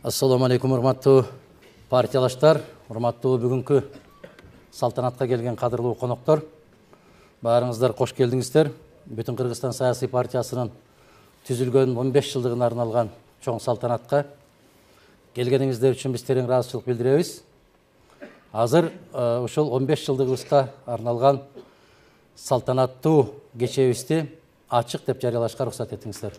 Ассаламу алейкум, урматтуу партиялаштар, урматтуу бүгүнкү салтанатка келген кадырлуу коноктор. Баарыңыздар кош келдиңиздер. Бүтүн Кыргызстан саясий партиясынын түзүлгөн 15 жылдыгына арналган чоң салтанатка келгениңиздер үчүн биз терең ыраазычылык билдиребиз. Азыр ушул 15 жылдыгыбызга арналган салтанаттуу кечебизди ачык деп жарыялашка уруксат этиңиздер.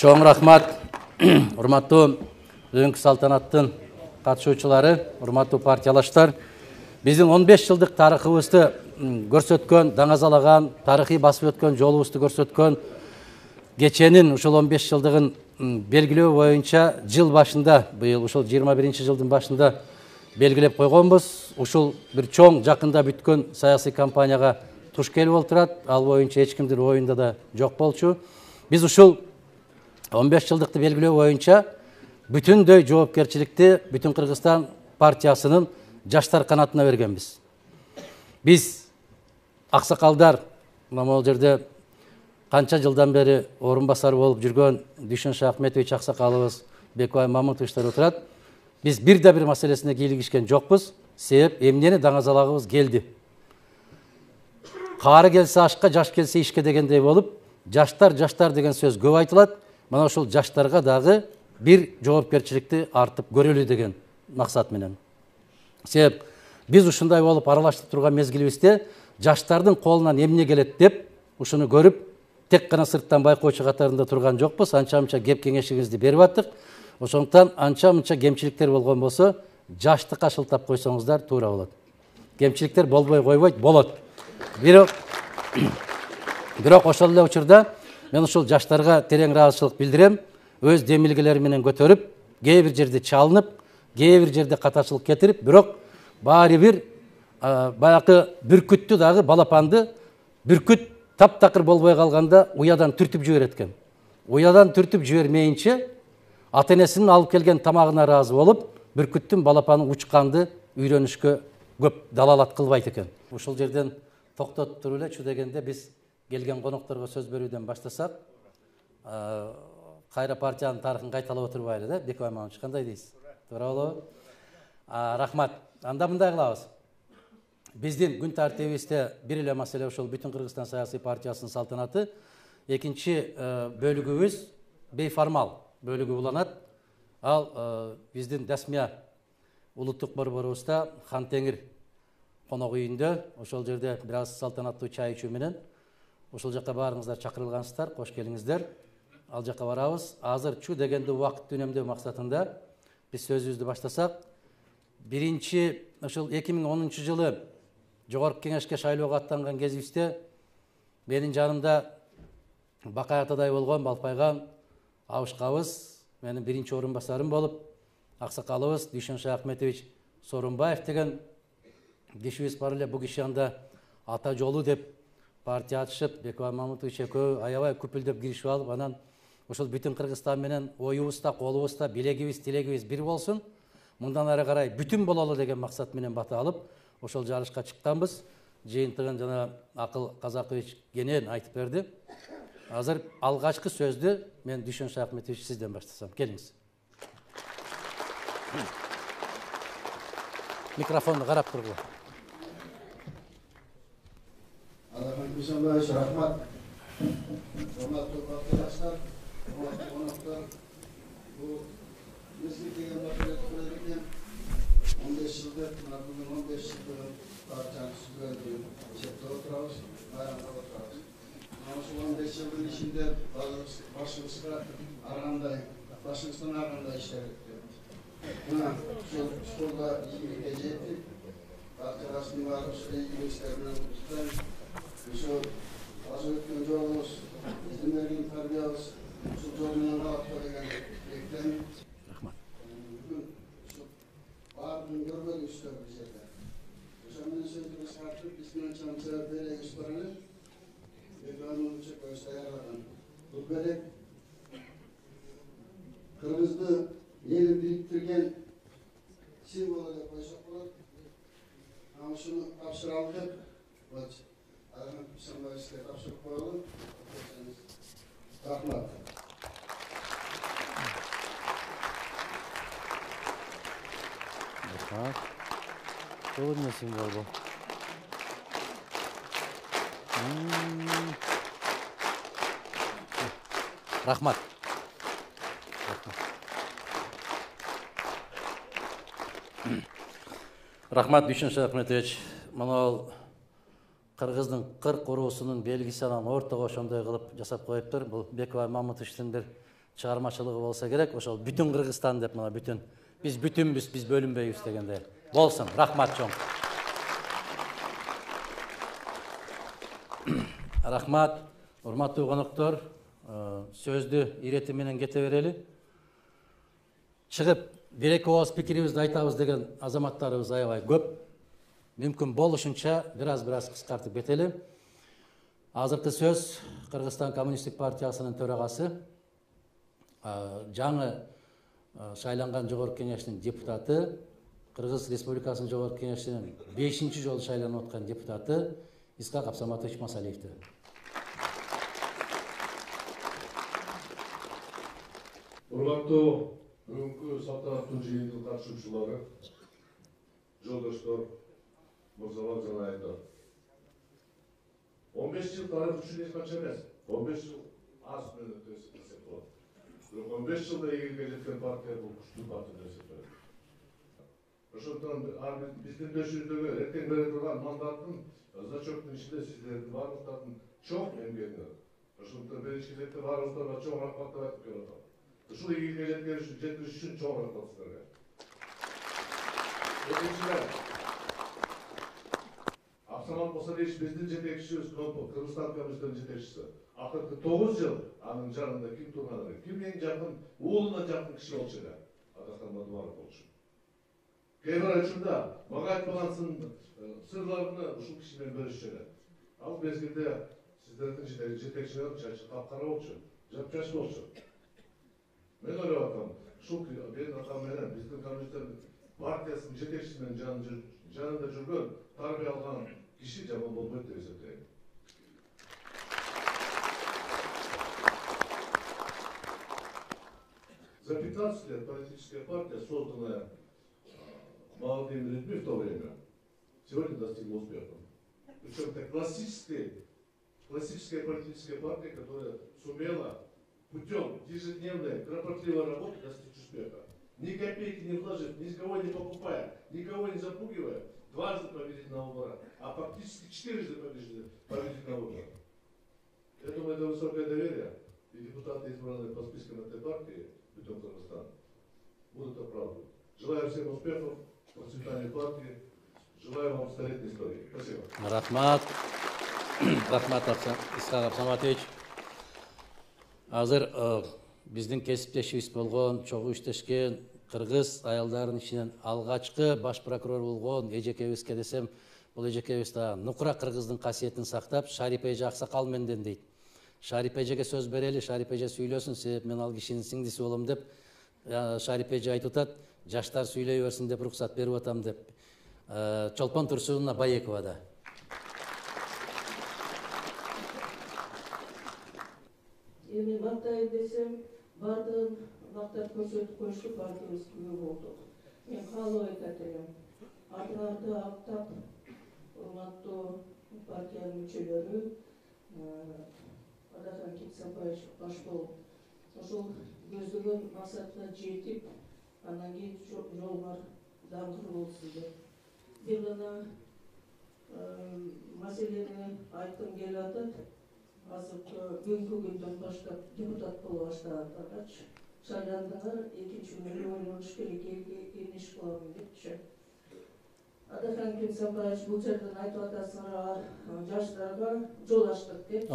Чоң рахмат, урматтуу бүгүнкү салтанаттын катышуучулары, урматтуу партиялаштар. Биздин 15 жылдык тарыхыбызды көрсөткөн, даңазалаган, тарыхый басып өткөн жолубузду көрсөткөн кеченин ушул 15 жылдыгын белгилөө боюнча жыл башында, быйыл ушул 21-жылдын башында белгилеп койгонбуз. Ушул бир чоң жакында бүткөн саясий кампанияга туш келип отурат. Ал боюнча эч кимдин оюнда да жок болчу. Биз ушул 15 жылдыкты белгилөө боюнча бүтүндөй жоопкерчиликти Бүтүн Кыргызстан партиясынын жаштар канатына бергенбиз. Биз аксакалдар, могул жерде канча жылдан бери орун басары болуп жүргөн Дүйшөн Шахметович аксакалыбыз, Бекбай Мамытовичтер отурат. Биз бирде бир маселесине кийлигишкен жокпуз. Себеп эмнени даңазалагыбыз келди. Кары келсе ашка, жаш келсе ишке дегендей болуп, жаштар деген сөз көп айтылат. Мана ушул жаштарга дагы бир жоопкерчиликти артып көрөлү деген максат менен. Себеп биз ушундай болуп аралашып турган мезгилибизде жаштардын колунан эмне келет деп ушуну көрүп, тек гана сырттан байкоочу катарында турган жокпуз. Анча-мынча кеп кеңешибизди берип аттык. Ошондуктан анча-мынча кемчиликтер болгон болсо, жаштыкка шылтап койсоңуздар туура болот. Кемчиликтер болбой койбойт, болот. Бирок ошол эле учурда мен ушул жаштарга терең ыраазычылык билдирем. Өз демилгелери менен көтөрүп, кээ бир жерде чалынып, кээ бир жерде катачылык кетирип, бирок баары бир баягы бүркүттү дагы балапанды бүркүт таптакыр болбой калганда уядан түртүп жиберет экен. Уядан түртүп жибермейинче ата-энесинин алып келген тамагына ыраазы болуп, бүркүттүн балапаны учканды үйрөнүшкө көп далалат кылбайт экен. Ушул жерден токтотуп туруп элечү дегенде биз келген конокторго сөз берүүдөн баштасак, кайра партиянын тарыхын кайталап отурбайлы да, Бекбай Мамытович, кандай дейсиз? Туура болобу? Рахмат. Анда мындай кылабыз. Биздин күн тартибибизде бир эле маселе ушул Бүтүн Кыргызстан саясий партиясынын салтанаты. Экинчи бөлүгүбүз бейформал бөлүгү уланат. Ал биздин Дасмия улуттук борборубузда Хантеңир конок үйүндө, ошол жерде бир аз салтанаттуу чай ичүү менен ошол жака баарыңыздар чакырылгансыздар, кош келиңиздер. Ал жака барабыз. Азыр чу дегенде убакытты үнөмдөө максатында биз сөзүбүздү баштасак, биринчи ошол 2010 жылы жогорку кеңешке шайлоого аттанган кезибизде менин жанымда Бакай атадай болгон Балпайган Абышкабыз, менин биринчи орун басарым болуп, аксакалыбыз Дүйшөн Шахметович Сорунбаев деген кишибиз бар эле. Бул киши анда ата жолу деп партия атышып, Бекбай Мамытович экөө аябай күпүлдөп киришип алып, анан ошол бүтүн Кыргызстан менен оюбузда, колубузда, билегибиз, тилегибиз бир болсун, мындан ары карай бүтүн бололу деген максат менен бата алып, ошол жарышка чыкканбыз. Жыйынтыгын жана Акыл Казакович кенен айтып берди. Азыр алгачкы сөздү мен Дүйшөн Шахметович сизден баштасам. Келиңиз. Микрофонду карап тургула. Алахан Дүйшөнбаевич, рахмат. Урматтуу бактыраштар, урматтуу коноктор, бул мезгил деген батырет 15 жылдык, бүгүн 15 жылдыгын партиянын түзүлгөнүн эсептеп отурабыз, байрамдап отурабыз. Ошол 15 жылдын ичинде башыбызга ар кандай, башыбыздан ар кандай иштер өттү. Мына ушул школда ийгиликке жеттик. Партиялаштын баары ушул ийгилик иштер менен куттуктайм. Ошол азыр өткөн жолубуз, биздин берген тарбиябыз ушул жол менен алат деген тилектемин. Рахмат. Бүгүн ушул баардыгын көргөнүбүздөр бул жерде. Ошол менен сөздү кыскартып, биздин чамча белегибиз бар эле. Бекбай Чекоевич даярлаган. Бул белек Кыргызды элин бириктирген символ деп койсок болот. Ушуну тапшыра алдык. Алахан Дүйшөнбаевичке тапшырып коелу. Рахмат. Рахмат. Бул эмне символ бул? Рахмат. Рахмат Дүйшөн Шахметович. Мына Кыргыздын 40 уруусунун белгиси анан ортого ошондой кылып жасап коюптур. Бул Бекбай Мамытовичтин бир чыгармачылыгы болсо керек. Ошол бүтүн Кыргызстан деп, мына бүтүн биз бүтүнбүз, биз бөлүнбөйбүз дегендей. Болсун. Рахмат чоң. Рахмат. Урматтуу коноктор, сөздү ирети менен кете берели. Чыгып бир-эки ооз пикирибизди айтабыз деген азаматтарыбыз аябай көп. Мүмкүн болушунча бир аз кыскартып кетели. Азыркы сөз Кыргызстан Коммунисттик партиясынын төрагасы, жаңы шайланган жогорку кеңештин депутаты, Кыргыз Республикасынын жогорку кеңешинин 5-чи жолу шайланып аткан депутаты Исхак Абсаматович Масалиевди. Урматтуу бүгүнкү салтанаттуу жыйындын катышуучулары, жолдоштор, мырзалар жана айылдар. 15 жыл тарых үчүн эч канча эмес. 15 жыл аз менен десек болот. Бирок 15 жылда ийгиликке жеткен партия бул күчтүү партия деп эсептелет. Ошондон биздин дөшүбүздөгү эртең бере турган мандаттын зачеттин ичинде сиздердин баардыктардын чоң эмгеги бар. Ошондон биринчи кезекте баарыбыздарга чоң рахмат айтып келатам. Ушул ийгиликке жеткириш үчүн чоң рахмат сиздерге. Экинчиден, Абсамат Масалиевич биздин жетекчибиз, Кыргызстан Коммунисттин жетекчиси. Акыркы 9 жыл анын жанында ким турган, ким эң жакын, уулуна жакын киши болчу эле. Атакан Мадубаров болчу. Кээ бир учурда мага айтпаган сырларны ушул киши менен бөлүшчү эле. Ал мезгилде сиздердин жетекчилер чачы капкара болчу, жапжаш болчу. Мен ойлоп атам, ушул менин атам менен биздин коммунисттер партиясынын жетекчиси менен жанында жүргөн, тарбия алган киши жаман болбойт деп эсептейм. За 15 лет политическая партия, созданная молодыми людьми в то время, сегодня достигла успеха. Причем это классическая политическая партия, которая сумела путем ежедневной кропотливой работы достичь успеха. ни копейки не вложив, никого не покупая, никого не запугивая, дважды победить на выборах, а фактически 4 победить на выборах. Я думаю, это высокое доверие, и депутаты, избранные по спискам этой партии, путем Кыргызстана, будут оправдывать. Желаю всем успехов, процветания партии, желаю вам столетней истории. Спасибо. Рахмат. Рахмат, Исхак Абсаматович. Азыр биздин кесиптешибиз болгон, чогуу иштешкен кыргыз аялдардын ичинен алгачкы баш прокурор болгон эжекебизге десем, бул эжекебиз да нукура кыргыздын касиетин сактап, Шарипа эже аксакал менден дейт. Шарипа эжеге сөз берели, Шарипа эже сүйлөсүн, себеп мен ал кишинин сиңдиси болом деп, Шарипа эже айтып атат, жаштар сүйлөй берсин деп уруксат берип атам деп. Чолпон Турсуновна Баекова да. Эми мактайын десем, бардыгын мактап көрсөтүп коюшту, бардыгыбыз күбө болдук. Мен каалоо айтат элем. Атыңарды актап, урматтуу партиянын мүчөлөрү, Адахан Киксанбаевич баш болуп, ошол көздөгөн максатка жетип, анан кийин жолуңар даңгыр болсун деп. Бир гана маселени айткым келип атат. Азыркы бүгүнкү күндөн баштап депутат боло баштагач, шайландыңар, экинчи күнү ойлонуш керек, эмне иш кыламын депчи. Адахан Киксанбаевич бул жерден айтып атасыңар, жаштарга жол ачтык депчи.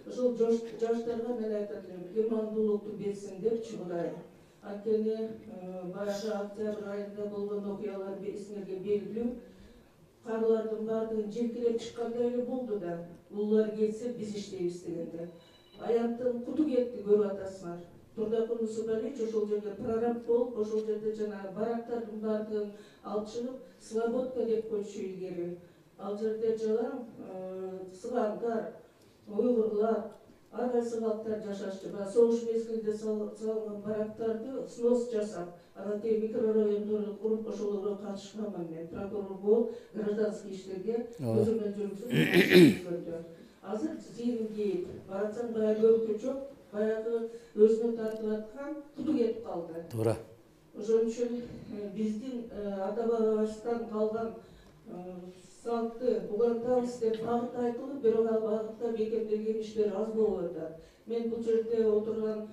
Ошол жаштарга мен айтат элем, имандуулукту берсин депчи Кудай. Анткени баягы октябрь айында болгон окуялар эсиңерге белгилүү. Карылардын баардыгын желкиреп чыккандай эле болду да. Улар келсе биз иштейбиз дегенде. Аянттын куту кетти, көрүп атасыңар. Турдакул Мусубалич ошол жерде прораб болуп, ошол жерде жана барактардын баардыгын алып чыгып, Слободка деп койчу илгери. Ал жерде жалаң сыгандар, уйгурлар, ар кайсы калктар жашашчу. Согуш мезгилинде салынган барактарды снос жасап, анан тиги микрорайондорду куруп, ошолорго катышканмын мен. Прокурор болуп, гражданский иштерге өзүмөн жүргүзүп. Азыр зыйын кейип, баратсаң баягы көркү жок, баягы өзүнө тартып аткан куту кетип калды. Туура. Ошон үчүн биздин ата бабабыздан калган салтты угантабыз деп багыт айтылып, бирок ал багытта бекемделген иштер аз болуп атат. Мен бул жерде отурган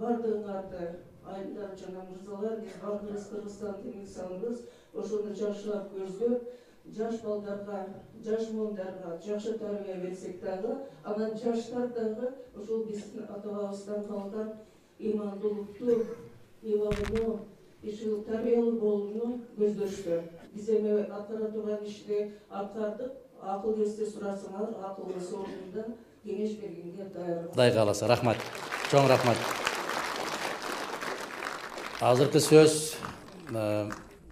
бардыгыңарды, айымдар жана мырзалар, биз бардыгыбыз Кыргызстан телевизионубуз ошону жакшылап көздөп, жаш балдарга, жаш моондарга жакшы тарбия берсек дагы, анан жаштар дагы ошол биздин ата бабабыздан калган имандуулукту, ибадаттуу, ишил тарбиялуу болууну көздөштү. Биз эми аткара турган ишти аткардык, акыл эсте сурасаңар, акылыбыз ордунда, кеңеш бергенге даярбыз. Кудай кааласа, рахмат. Чоң рахмат. Азыркы сөз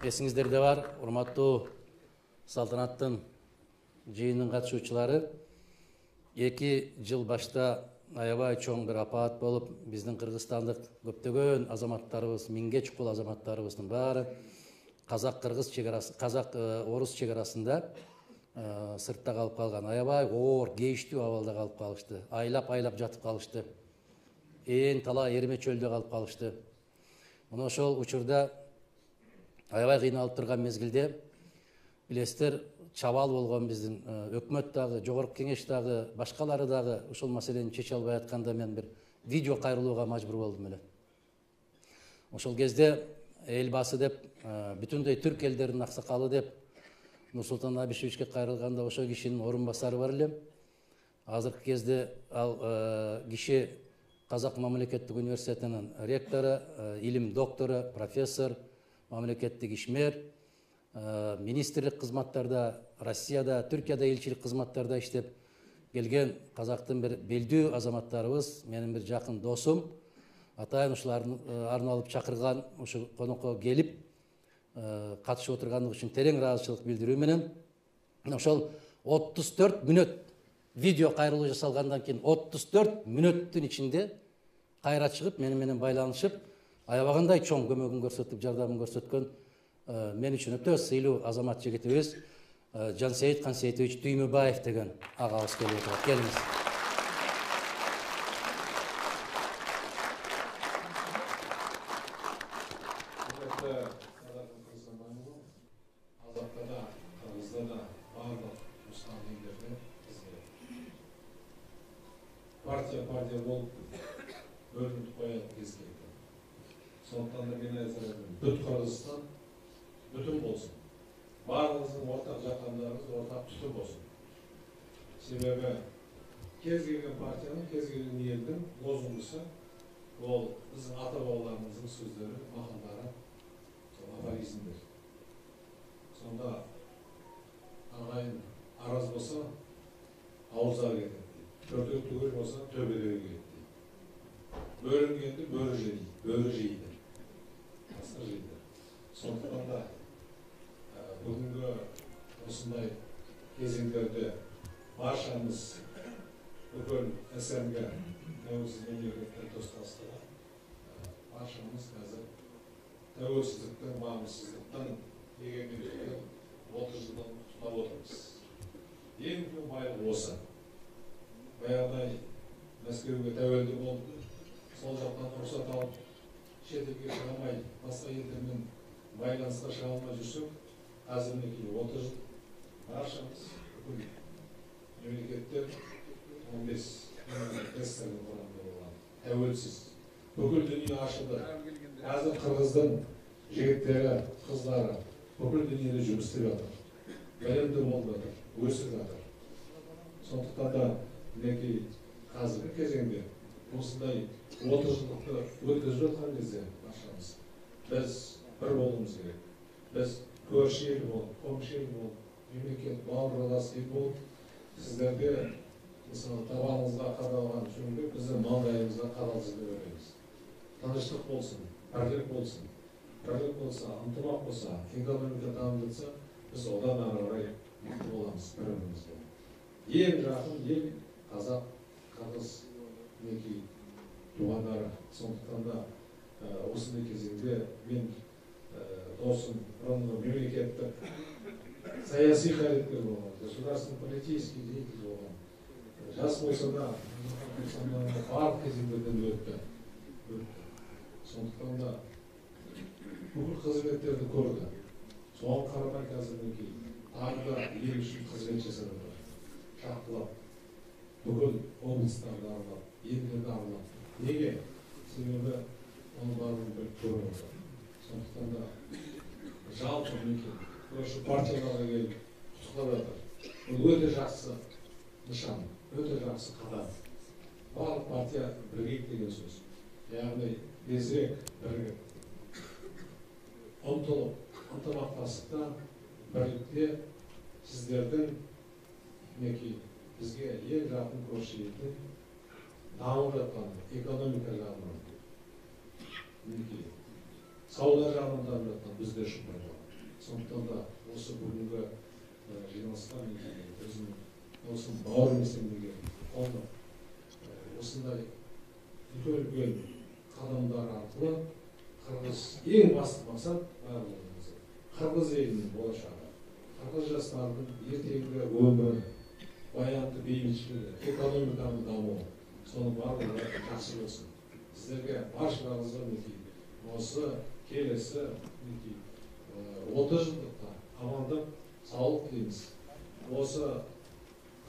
эсиңиздерде бар, урматтуу салтанаттын жыйынынын катышуучулары. 2 жыл башта аябай чоң бир апаат болуп, биздин кыргызстандык көптөгөн азаматтарыбыз, 1000ге чукул азаматтарыбыздын баары казак-кыргыз чегарасы, казак-орус чегарасында сыртта калып калган. Аябай оор, кейиштүү абалда калып калышты. Айлап жатып калышты. Талай эрме чөлдө калып калышты. Мына ошол учурда аябай кыйналып турган мезгилде билесиздер, чабал болгон биздин өкмөт дагы, жогорку кеңеш дагы, башкалары дагы ушул маселени чече албай атканда мен бир видео кайрылууга мажбур болдум эле. Ошол кезде элбасы деп, бүтүндөй түрк элдеринин аксакалы деп Нурсултан Абишевичке кайрылганда ошол кишинин орун басары бар элем. Азыркы кезде ал киши Казак мамлекеттик университетинин ректору, илим доктору, профессор, мамлекеттик ишмер, министрлик кызматтарда, Россияда, Түркияда элчилик кызматтарда иштеп келген казактын бир белдүү азаматтарыбыз, менин бир жакын досум, атайын ушулардын арналып чакырган, ушу конокко келип катышып отургандыгы үчүн терең ыраазычылык билдирүү менен ошол 34 мүнөт видео кайрылуу жасалгандан кийин 34 мүнөттүн ичинде кайра чыгып, менен байланышып, аябагандай чоң көмөгүн көрсөтүп, жардамын көрсөткөн мен үчүн өтө сыйлуу азамат жигитибиз Жансейит Кансейитович Түймөбаев деген агабыз келип отурат. Келиңиз. партия болып бөлініп қоятын кез келді. Сондықтан да мен айтарым, бүт Қырғызстан бүтін болсын. Барлығыңыздың ортақ жақандарыңыз ортақ түтін болсын. Себебі кез келген партияның, кез келген елдің лозунгысы ол біздің ата-бабаларымыздың сөздері, мақалдары, афоризмдер. Сонда ағайын араз болса, ауыздар кетеді дейді. Төртеу түгел болса, төбедегі кетеді дейді. Бөлінгенді бөрі жейді, басқа жейді. Сондықтан да бүгінгі осындай кезеңдерде баршамыз бүкіл СНГ тәуелсіз мемлекеттер достастығы баршамыз қазір тәуелсіздіктің, маңызсыздықтың, егемендіктің 30 жылдан құттықтап отырмыз. Ең үлкен байлық осы. Баяғыдай Мәскеуге тәуелді болды, сол жақтан рұқсат алып, шетелге шыға алмай, басқа елдермен байланысқа шыға алмай жүрсек, қазір мінекей 30 жыл баршамыз бүкіл мемлекеттер 15 мемлекеттер құрамында болған. Тәуелсіз. Бүкіл дүние ашылды. Қазір Қырғыздың жігіттері, қыздары бүкіл дүниеде жұмыс істеп жатыр. Білімді болып жатыр, өсіп жатыр. Сондықтан да мінекей қазіргі кезеңде осындай 30 жылдықты өткізіп жатқан кезде баршамыз біз бір болуымыз керек. Біз көрші ел болып, комші ел болып, мемлекет бауырлас ел болып, сіздерге мысалы табаныңызға қадалған жөнге біздің маңдайымызға қадалсын деп ойлаймыз. Тыныштық болсын, бірлік болсын. Бірлік болса, ынтымақ болса, экономика дамып жатса, біз одан ары қарай мықты боламыз бір-бірімізге. Ең жақын ел қазақ, қырғыз, мінекей туғандары. Сондықтан да осындай кезеңде мен досым бұрынғы мемлекеттік саяси қайраткер болған, государственный политический деятель болған. Жас болса да барлық кезеңдерден өтті. Сондықтан да бүкіл қызметтерді көрді. Соған қарамай қазір мінекей тағы да ел үшін қызмет жасап жатыр. Шаққылап, бүкіл облыстарды аралап, елдерді аралап. Неге? Себебі оның барлығын біліп көріп отыр. Сондықтан да жалпы мінекей көрші партияларға келіп құттықтап жатыр. Бұл өте жақсы нышан, өте жақсы қадам. Барлық партия бірігейік деген сөз. Яғни безірек бірігіп, ұмтылып, ынтымақтастықта, бірлікте сіздердің мінекей бізге ең жақын көрші елдің дамып жатқан экономика жағынан, мінекей сауда жағынан дамып жатқан біздер үшін пайдалы. Сондықтан да осы бүгінгі жиналысқа өзінің осы бауыр меселмеге қолдап осындай үлкен қадамдар арқылы Қырғыз ең басты мақсат барлығымыз. Қырғыз елінің болашағы, қырғыз жастарының ертеңгі өмірі, баянды бейбітшілігі, экономиканың дамуы, соның барлығы жақсы болсын. Сіздерге баршаларыңызға мінекей осы келесі 30 жылдықта амандық, саулық тілейміз. Осы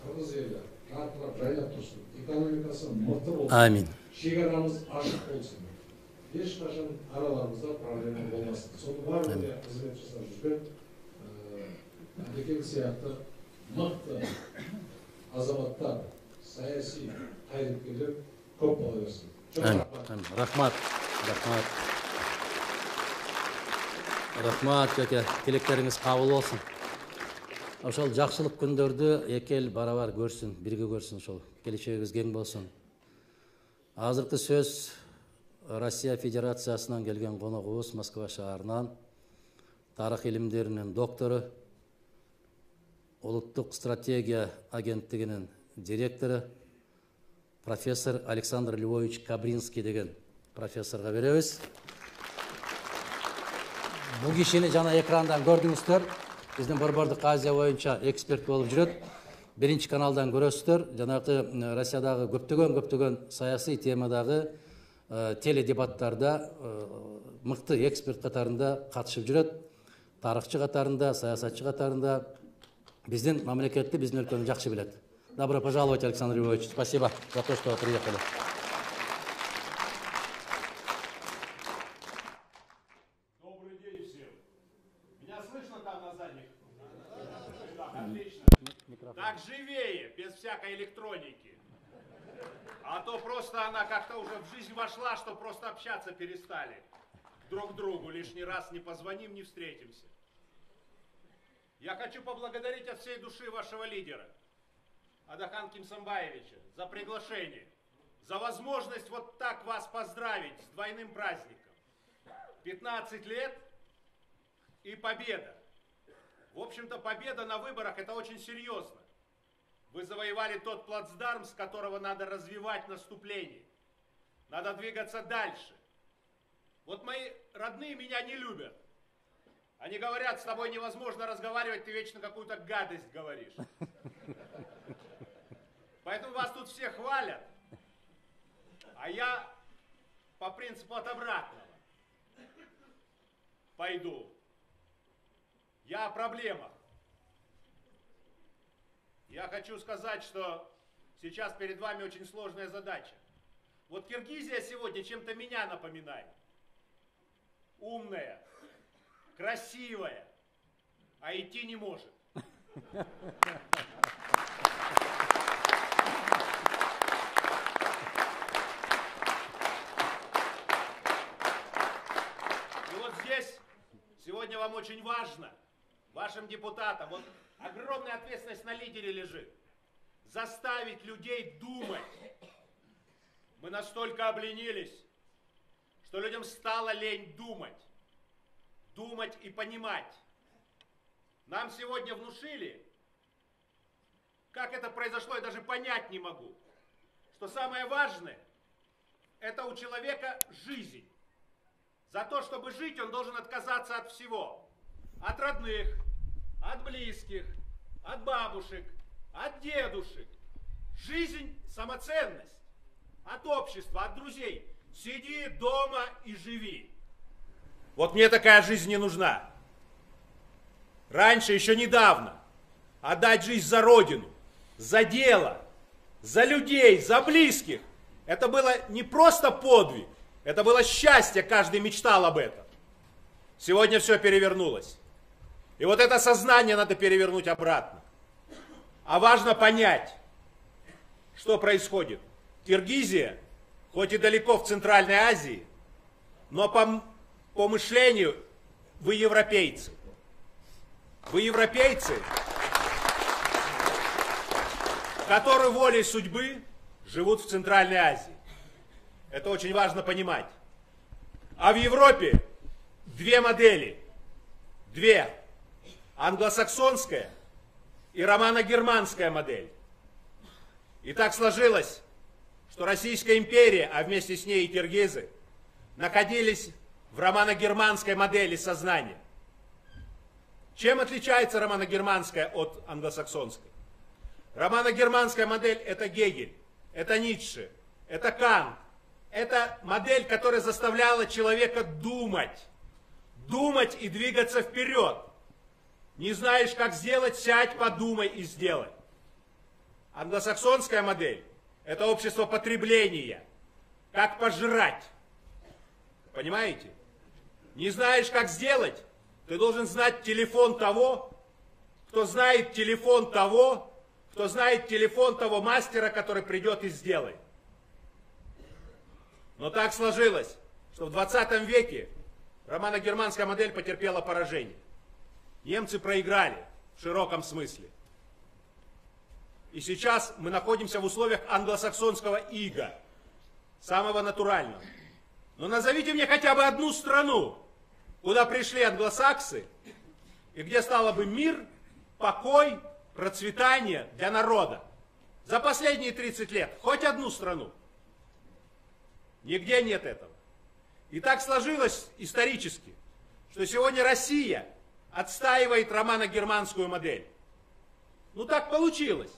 Қырғыз елі жарқырап жайнап тұрсын, экономикасы мықты болсын. Амин. Шекарамыз ашық болсын. Ешқашан араларымызда проблема болмасын. Соның барлығында қызмет жасап жүрген Әбекең сияқты мықты азаматтар, саяси қайраткерлер көп бола берсін. Рахмат. Рахмат, жеке тілектеріңіз қабыл болсын. Ошол жақсылық күндерді екі ел барабар көрсін, бірге көрсін, ошол келешегіңіз кең болсын. Азыркы сөз Россия Федерациясынан келген қонағыбыз Москва шаарынан тарих илимдеринин доктору, Улуттук стратегия агенттигинин директору профессор Александр Львович Кабринский деген профессорға беребиз. Бул кишини жана экрандан көрдүңүздөр. Биздин Борбордук Азия боюнча эксперт болуп жүрөт. Биринчи каналдан көрөсүздөр. Жанагы Россиядагы көптөгөн саясий темадагы теледебаттарда мыкты эксперт катарында катышып жүрөт. Тарыхчы катарында, саясатчы катарында биздин мамлекетти, биздин өлкөнү жакшы билет. Добро пожаловать, Александр Львович. Спасибо за то, что вы приехали. Добрый день всем. Меня слышно там на задних? Да, отлично. Так живее, без всякой электроники. А то просто она как-то уже в жизнь вошла, что просто общаться перестали друг к другу. Лишний раз не позвоним, не встретимся. Я хочу поблагодарить от всей души вашего лидера, Адахан Кимсанбаевича, за приглашение, за возможность вот так вас поздравить с двойным праздником. 15 лет и победа. В общем-то, победа на выборах – это очень серьезно. Вы завоевали тот плацдарм, с которого надо развивать наступление. Надо двигаться дальше. Вот мои родные меня не любят. Они говорят, с тобой невозможно разговаривать, ты вечно какую-то гадость говоришь. Поэтому вас тут все хвалят, а я по принципу от обратного пойду. Я о проблемах. Я хочу сказать, что сейчас перед вами очень сложная задача. Вот Киргизия сегодня чем-то меня напоминает. Умная, красивая, а идти не может. И вот здесь сегодня вам очень важно, вашим депутатам, вот огромная ответственность на лидере лежит, заставить людей думать. Мы настолько обленились, что людям стало лень думать. Думать и понимать. Нам сегодня внушили, как это произошло, я даже понять не могу, что самое важное, это у человека жизнь. За то, чтобы жить, он должен отказаться от всего. От родных, от близких, от бабушек, от дедушек. Жизнь – самоценность. От общества, от друзей. Сиди дома и живи. Вот мне такая жизнь не нужна. Раньше, еще недавно, отдать жизнь за Родину, за дело, за людей, за близких. Это было не просто подвиг, это было счастье, каждый мечтал об этом. Сегодня все перевернулось. И вот это сознание надо перевернуть обратно. А важно понять, что происходит. Киргизия, хоть и далеко в Центральной Азии, но по мышлению вы европейцы. Вы европейцы, которые волей судьбы живут в Центральной Азии. Это очень важно понимать. А в Европе две модели. Две. Англосаксонская и романо-германская модель. И так сложилось, что Российская империя, а вместе с ней и киргизы, находились в романо-германской модели сознания. Чем отличается романо-германская от англосаксонской? Романо-германская модель – это Гегель, это Ницше, это Кант. Это модель, которая заставляла человека думать. Думать и двигаться вперед. Не знаешь, как сделать, сядь, подумай и сделай. Англосаксонская модель – это общество потребления. Как пожрать. Понимаете? Не знаешь, как сделать, ты должен знать телефон того, кто знает телефон того, кто знает телефон того мастера, который придет и сделает. Но так сложилось, что в 20 веке романо-германская модель потерпела поражение. Немцы проиграли в широком смысле. И сейчас мы находимся в условиях англосаксонского ига, самого натурального. Но назовите мне хотя бы одну страну, куда пришли англосаксы, и где стало бы мир, покой, процветание для народа. За последние 30 лет. Хоть одну страну. Нигде нет этого. И так сложилось исторически, что сегодня Россия отстаивает романо-германскую модель. Ну так получилось.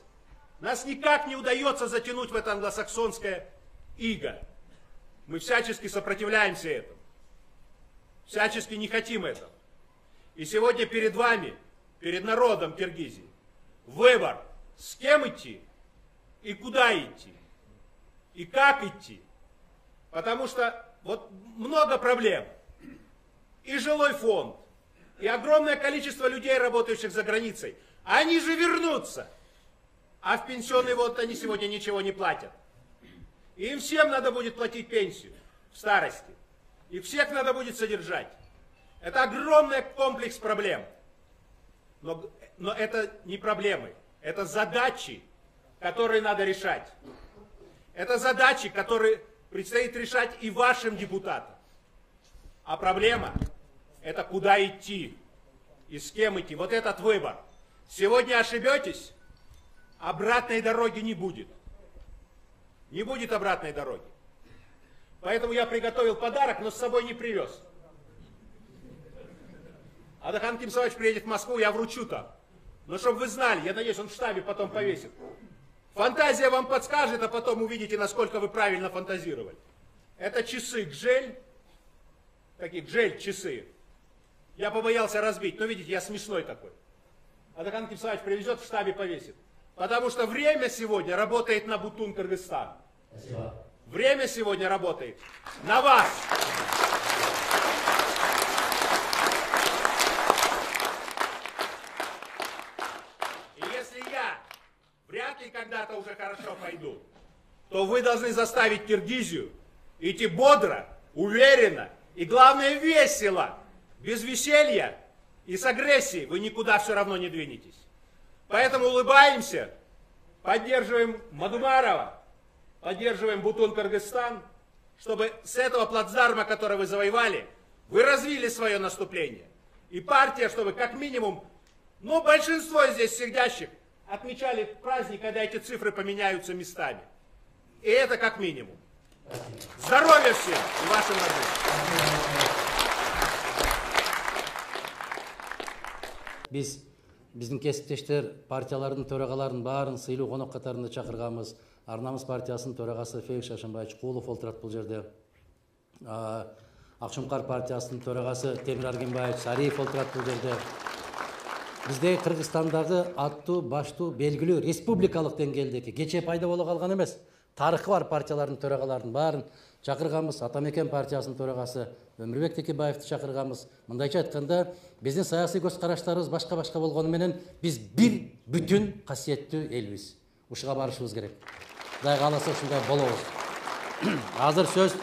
Нас никак не удается затянуть в это англосаксонское иго. Мы всячески сопротивляемся этому. Всячески не хотим этого. И сегодня перед вами, перед народом Киргизии, выбор, с кем идти и куда идти, и как идти. Потому что вот много проблем. И жилой фонд, и огромное количество людей, работающих за границей. Они же вернутся. А в пенсионный фонд они сегодня ничего не платят. И им всем надо будет платить пенсию в старости. И всех надо будет содержать. Это огромный комплекс проблем. Но это не проблемы. Это задачи, которые надо решать. Это задачи, которые предстоит решать и вашим депутатам. А проблема – это куда идти и с кем идти. Вот этот выбор. Сегодня ошибетесь, обратной дороги не будет. Не будет обратной дороги. Поэтому я приготовил подарок, но с собой не привез. Адахан Кимсович приедет в Москву, я вручу там. Но чтобы вы знали, я надеюсь, он в штабе потом повесит. Фантазия вам подскажет, а потом увидите, насколько вы правильно фантазировали. Это часы Гжель, такие Гжель-часы. Я побоялся разбить, но видите, я смешной такой. Адахан Кимсович привезет, в штабе повесит. Потому что время сегодня работает на Бутун Кыргызстан. Спасибо. Время сегодня работает на вас. И если я вряд ли когда-то уже хорошо пойду, то вы должны заставить Киргизию идти бодро, уверенно и, главное, весело. Без веселья и с агрессией вы никуда все равно не двинетесь. Поэтому улыбаемся, поддерживаем Мадумарова, поддерживаем Бутун Кыргызстан, чтобы с этого плацдарма, который вы завоевали, вы развили свое наступление. И партия, чтобы как минимум, ну, большинство здесь сидящих отмечали праздник, когда эти цифры поменяются местами. И это как минимум. Здоровья всем и вашим родным. Биздин кесиптештер партиялардын төрагаларын баарын сыйлуу конок катарында чакырганбыз. Арнамыз партиясынын төрагасы Фейк Шашынбаевич Кулов олтурат бул жерде. Акшумкар партиясынын төрагасы Темир Аргенбаевич Сариев олтурат бул жерде. Бизде Кыргызстандагы аттуу, баштуу, белгилүү республикалык деңгээлдеги кечээ пайда боло калган эмес. Тарыхы бар партиялардын төрагаларын баарын чакырганбыз. Атамекен партиясынын төрагасы Өмүрбек Текебаевди чакырганбыз. Мындайча айтканда, биздин саясий көз караштарыбыз башка-башка болгону менен биз бир бүтүн касиеттүү элбиз. Ушуга барышыбыз керек. Кудай кааласа ушундай болобуз. Азыр сөз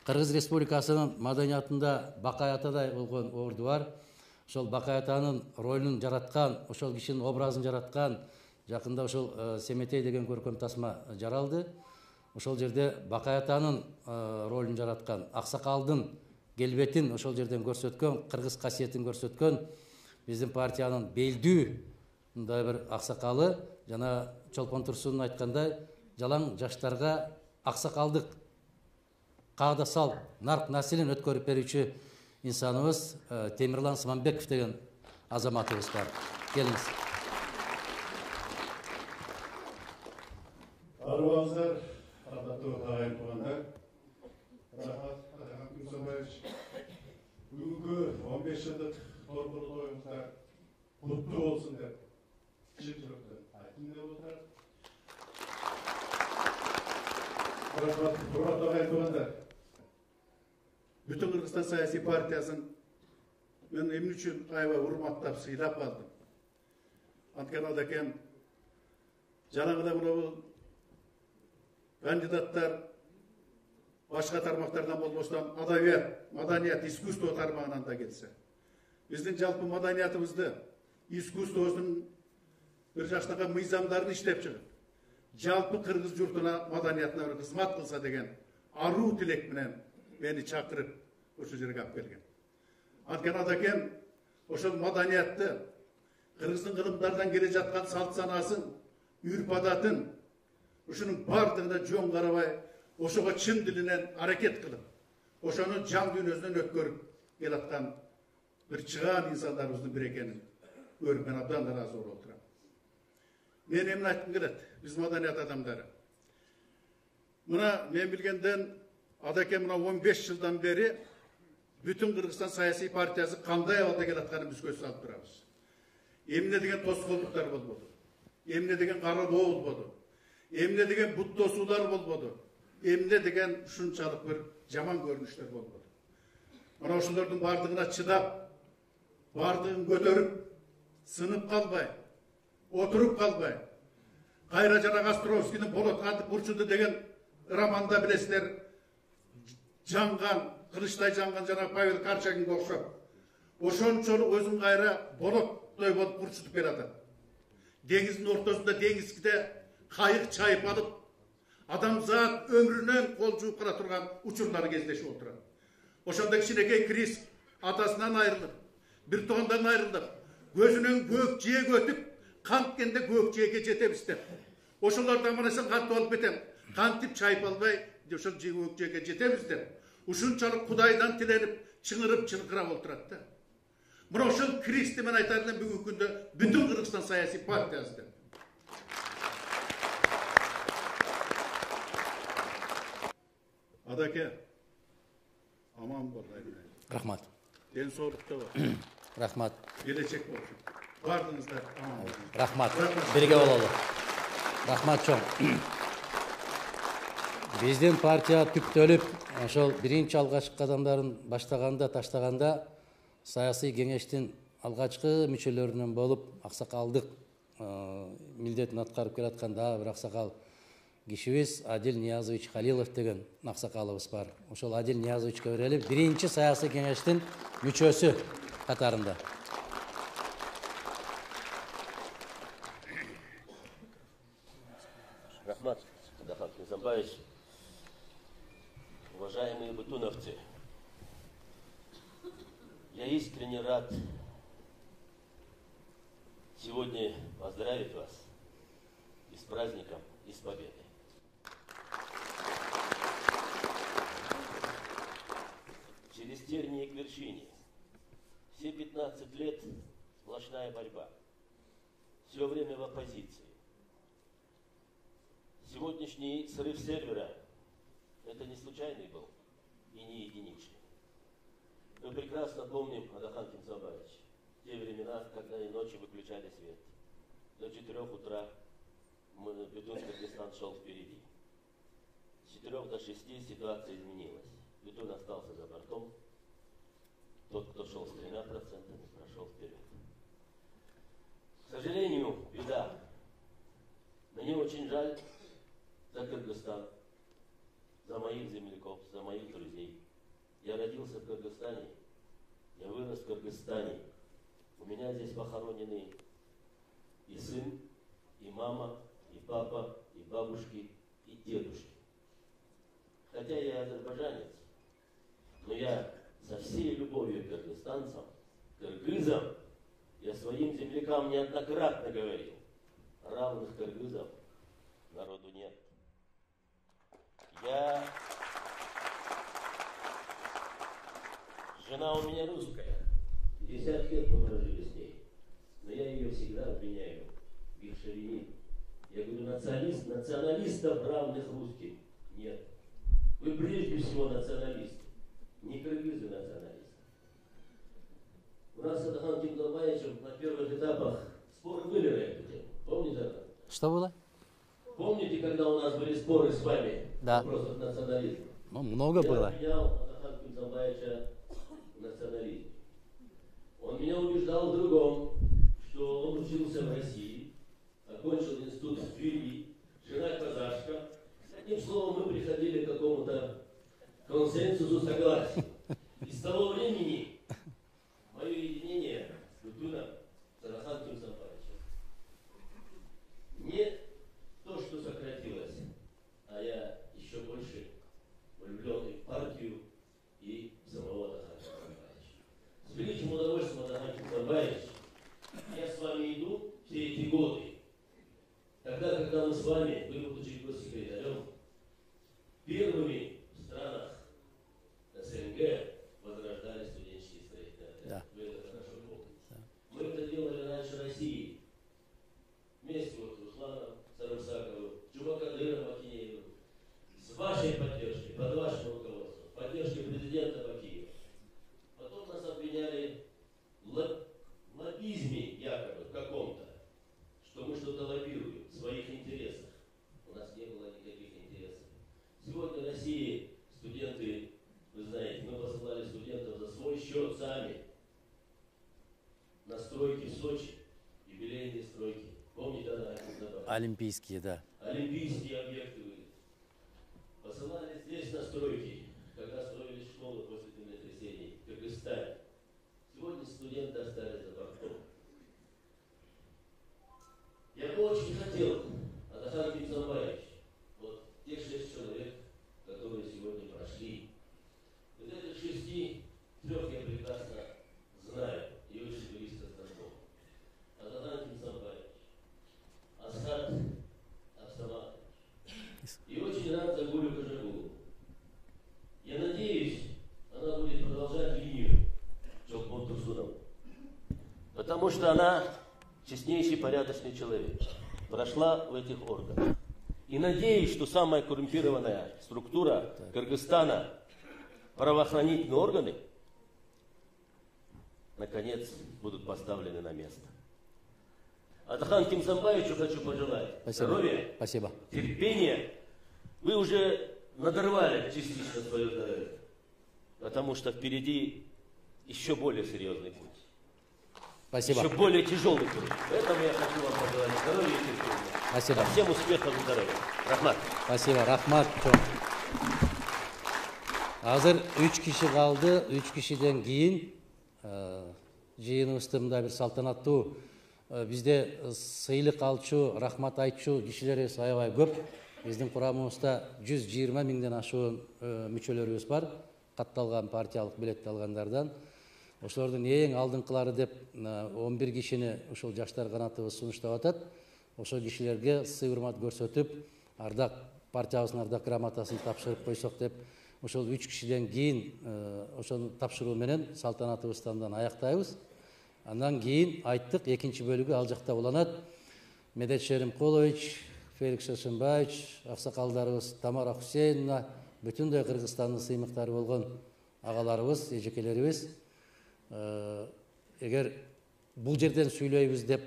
Кыргыз Республикасынын маданиятында Бакай Атадай болгон орду бар. Ошол Бакай Атанын ролун жараткан, ошол кишинин образын жараткан, жакында ошол Семетей деген көркөм тасма жаралды. Ошол жерде Бакай Атанын ролун жараткан, аксакалдын келбетин ошол жерден көрсөткөн, кыргыз касиетин көрсөткөн биздин партиянын белдүү мындай бир аксакалы, жана Чолпон Турсунун айткандай, жалаң жаштарга аксакалдык каада сал, нарк населин өткөрүп берүүчү инсаныбыз Темирлан Сыманбеков деген азаматыбыз бар. Келиңиз. Арыбаңыздар, ардактуу ағайын туғандар. Рахмат, Адахан Кимсович. Бүгүнкү 15 жылдык торкулуу тоюңуздар куттуу болсун деп чын жүрөктөн айтым деп отурат. Рахмат, урматтуу ағайын туғандар. Бүтүн Кыргызстан саясий партиясын мен эмне үчүн аябай урматтап, сыйлап калдым. Анткени Адакем жанагыда бул кандидаттар башка тармактардан болбостон адабият, маданият, искусство тармагынан да келсе. Биздин жалпы маданиятыбызды, искусствосун бир жаштагы мыйзамдарын иштеп чыгып, жалпы кыргыз журтуна, маданиятына бир кызмат кылса деген аруу тилек менен мени чакырып ошол жерге алып келген. Анткени Адакем ошол маданиятты, кыргыздын кылымдардан келе жаткан салт санасын, үрп адатын, ушунун бардыгына жөн карабай, ошого чын дилинен аракет кылып, ошону жан дүйнөсүнөн өткөрүп келаткан бир чыгаан инсандарыбыздын бири экенин көрүп мен абдан да ыраазы болуп отурам. Мен эмне айткым келет, биз маданият адамдары. Мына мен билгенден Адакем мына 15 жылдан бери бүтүн Кыргызстан саясий партиясы кандай абалда келатканын биз көз салып турабыз. Эмне деген тоскоолдуктар болбоду, эмне деген каралоо болбоду, Эмне деген бут тосуулар болбоду. Эмне деген ушунчалык бир жаман көрүнүштөр болбоду. Мына ошолордун бардыгына чыдап, бардыгын көтөрүп, сынып калбай, отуруп калбай, кайра жана Островскийдин Болот кантип бурчуду деген романда билесиздер, жанган, кылычтай жанган жана Павел Корчагинге окшоп. Ошончолук өзүн кайра болоттой болуп бурчутуп бератат. Деңиздин ортосунда деңизде кайык чайып алып, адамзат өмүрүнөн кол жууп кала турган учурлары кездешип отурат. Ошондо кичинекей Крис атасынан айрылып, бир туугандан айрылып, көзүнөн көк жээк өтүп, канткенде көк жээкке жетебиз деп. Ошолордон мына сен кантип алып кетем, кантип чайып албай, ошол көк жээкке жетебиз деп. Ушунчалык Кудайдан тиленип, чыңырып чыңкырап отурат да. Мына ошол Кристи мен айтар элем бүгүнкү күндө бүтүн Кыргызстан саясий партиясы деп. Адаке, аман бол, Рахмат. ден соолукта бол. Рахмат. Келечек болсун. Бардыңыздар аман болсун. Рахмат. Бирге бололу. Рахмат чоң. Биздин партия түптөлүп, ошол биринчи алгачкы кадамдарын баштаганда, таштаганда саясий кеңештин алгачкы мүчөлөрүнөн болуп, аксакалдык милдетин аткарып келаткан дагы бир аксакал кишибиз Адил Ниязович Халилов деген аксакалыбыз бар. Ошол Адил Ниязовичке берели, биринчи саясий кеңештин мүчөсү катарында. Рахмат, Адахан Кензамбаевич, уважаемые бутуновцы, я искренне рад сегодня поздравить вас и с праздником, и с победой. Через тернии к вершине. Все 15 лет сплошная борьба. Все время в оппозиции. Сегодняшний срыв сервера – это не случайный был и не единичный. Мы прекрасно помним, Адахан Кензамбаевич, те времена, когда и ночью выключали свет. До 4 утра Бетун Кыргызстан шел впереди. С 4 до 6 ситуация изменилась. Бетун остался за бортом. Тот, кто шел с 3%, прошел вперед. К сожалению, беда. Мне очень жаль за Кыргызстан, за моих земляков, за моих друзей. Я родился в Кыргызстане, я вырос в Кыргызстане. У меня здесь похоронены и сын, и мама, и папа, и бабушки, и дедушки. Хотя я азербайджанец, но я со всей любовью к кыргызстанцам, кыргызам, я своим землякам неоднократно говорил, равных кыргызов народу нет. Жена у меня русская, 50 лет мы прожили с ней, но я ее всегда обвиняю в их ширине. Я говорю, националистов равных русским нет. Вы прежде всего националисты, не кыргызы националисты. У нас с Адаханом Кензамбаевичем на первых этапах споры были на эту тему. Помните это? Что было? Помните, когда у нас были споры с вами? Да. Вопросов национализма? Ну, много было. Я обвинял Адахана Кензамбаевича в национализме. Он меня убеждал в другом, что он учился в России, окончил институт в Твери, жена казашка. Одним словом, мы приходили к какому-то консенсусу, согласию. И с того времени мое единение с Бетуном, с Адаханом Кензамбаевичем не то, что сократилось, а я еще больше влюблен и в партию, и в самого Адахана Кензамбаевича. С великим удовольствием, Адахан Кензамбаевич, я с вами иду все эти годы. Тогда, когда мы с вами, вы будучи госсекретарем, первыми в странах СНГ возрождали студенческий счет сами на стройки в Сочи, юбилейные стройки. Помните, Олимпийские, да. Олимпийские объекты вы посылали здесь на стройки, когда строились школы после землетрясений, как и стали. Сегодня студенты остались за бортом. Я бы очень хотел, Адахан Кимсанбаевич, вот те 6 человек, которые сегодня прошли, из этих 6, 3 я прекрасно знаю и очень близко знаком. Адахан Кимсанбаевич, Асхат Абсаматович и очень рад за Гулю Кожакову. Я надеюсь, она будет продолжать линию Чолпон Турсунова, потому что она честнейший, порядочный человек, прошла в этих органах. И надеюсь, что самая коррумпированная структура Кыргызстана, правоохранительные органы, наконец будут поставлены на место. Адахан Кимсанбаевичу хочу пожелать здоровья, Спасибо. терпения. Вы уже надорвали частично свое здоровье, потому что впереди еще более серьезный путь. Спасибо. Еще более тяжелый путь. Поэтому я хочу вам пожелать здоровья и терпения. Спасибо. Всем успехов и здоровья. Рахмат. Спасибо, рахмат. Азыр 3 киши қалды. 3 кишиден кейін жиыныбызды мында бир салтанаттуу бизде сыйлык алчу, рахмат айтчу кишилерибиз аябай көп. Биздин курамыбызда 120 миңден ашуун мүчөлөрүбүз бар. Катталган партиялык билетти алгандардан. Ошолордун эң алдыңкылары деп 11 кишини ушул жаштар канатыбыз сунуштап атат. Ошол кишилерге сый урмат көрсөтүп, ардак партиябыздын ардак грамотасын тапшырып койсок деп, ошол 3 кишиден кийин ошону тапшыруу менен салтанатыбызды андан аяктайбыз. Андан кийин айттык, экинчи бөлүгү ал жакта уланат. Медет Шеримкулович, Феликс Шашимбаевич, аксакалдарыбыз Тамара Хусейновна, бүтүндөй Кыргызстандын сыймыктары болгон агаларыбыз, эжекелерибиз. Эгер бул жерден сүйлөйбүз деп